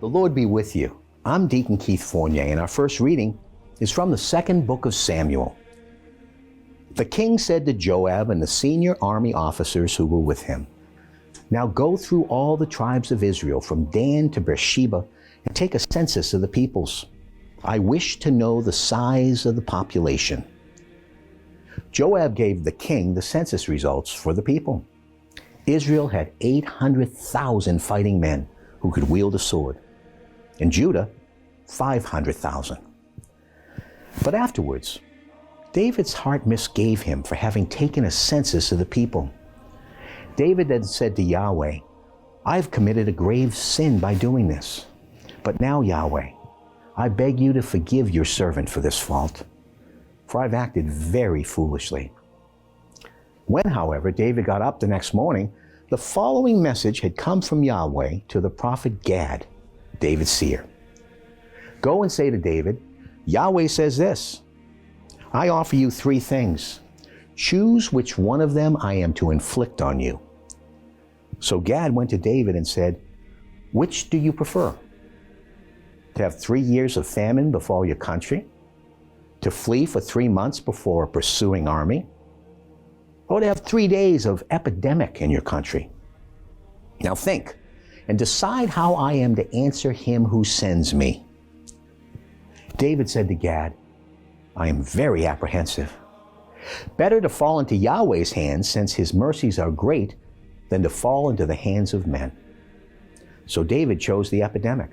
The Lord be with you. I'm Deacon Keith Fournier, and our first reading is from the second book of Samuel. The king said to Joab and the senior army officers who were with him, "Now go through all the tribes of Israel from Dan to Beersheba and take a census of the peoples. I wish to know the size of the population." Joab gave the king the census results for the people. Israel had 800,000 fighting men who could wield a sword, and Judah 500,000. But afterwards, David's heart misgave him for having taken a census of the people. David then said to Yahweh, "I've committed a grave sin by doing this. But now, Yahweh, I beg you to forgive your servant for this fault, for I've acted very foolishly." When, however, David got up the next morning, the following message had come from Yahweh to the prophet Gad, David's seer. "Go and say to David, Yahweh says this, I offer you 3 things. Choose which one of them I am to inflict on you." So Gad went to David and said, "Which do you prefer? To have 3 years of famine befall your country? To flee for 3 months before a pursuing army? Or to have 3 days of epidemic in your country? Now think and decide how I am to answer him who sends me." David said to Gad, "I am very apprehensive. Better to fall into Yahweh's hands, since his mercies are great, than to fall into the hands of men." So David chose the epidemic.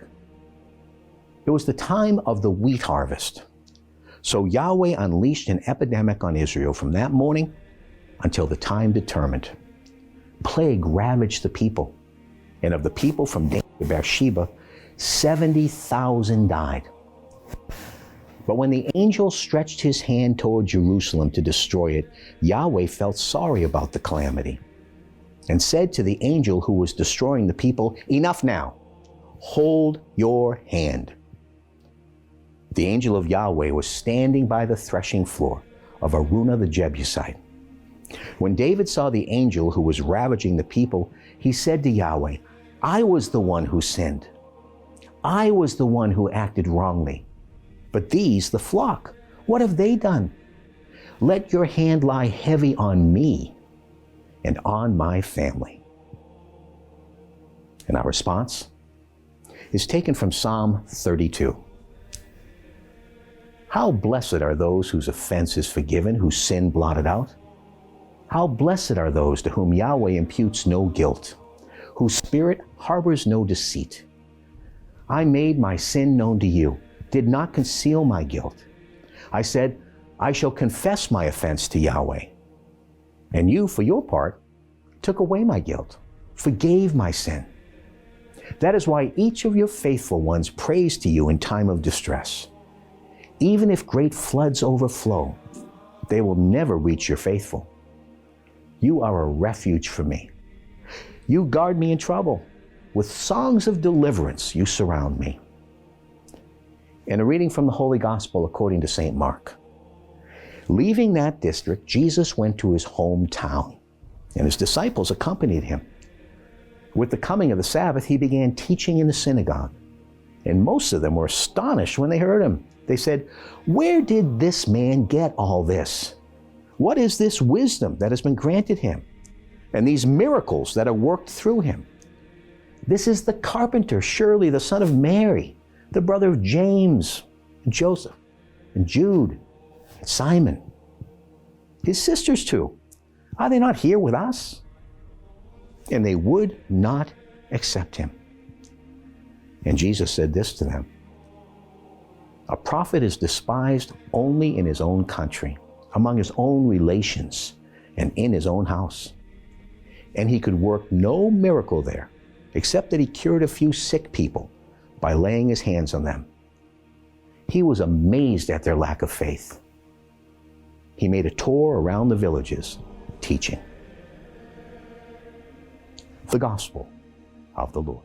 It was the time of the wheat harvest. So Yahweh unleashed an epidemic on Israel from that morning until the time determined. Plague ravaged the people, and of the people from Dan to Beersheba, 70,000 died. But when the angel stretched his hand toward Jerusalem to destroy it, Yahweh felt sorry about the calamity and said to the angel who was destroying the people, "Enough now, hold your hand." The angel of Yahweh was standing by the threshing floor of Araunah the Jebusite. When David saw the angel who was ravaging the people, he said to Yahweh, "I was the one who sinned. I was the one who acted wrongly. But these, the flock, what have they done? Let your hand lie heavy on me and on my family." And our response is taken from Psalm 32. How blessed are those whose offense is forgiven, whose sin blotted out. How blessed are those to whom Yahweh imputes no guilt, whose spirit harbors no deceit. I made my sin known to you, did not conceal my guilt. I said, I shall confess my offense to Yahweh. And you, for your part, took away my guilt, forgave my sin. That is why each of your faithful ones prays to you in time of distress. Even if great floods overflow, they will never reach your faithful. You are a refuge for me. You guard me in trouble. With songs of deliverance, you surround me. And a reading from the Holy Gospel according to St. Mark. Leaving that district, Jesus went to his hometown, and his disciples accompanied him. With the coming of the Sabbath, he began teaching in the synagogue, and most of them were astonished when they heard him. They said, "Where did this man get all this? What is this wisdom that has been granted him, and these miracles that are worked through him? This is the carpenter, surely the son of Mary, the brother of James, and Joseph, and Jude, and Simon. His sisters too, are they not here with us?" And they would not accept him. And Jesus said this to them, "A prophet is despised only in his own country, among his own relations, and in his own house." And he could work no miracle there, except that he cured a few sick people by laying his hands on them. He was amazed at their lack of faith. He made a tour around the villages, teaching. The Gospel of the Lord.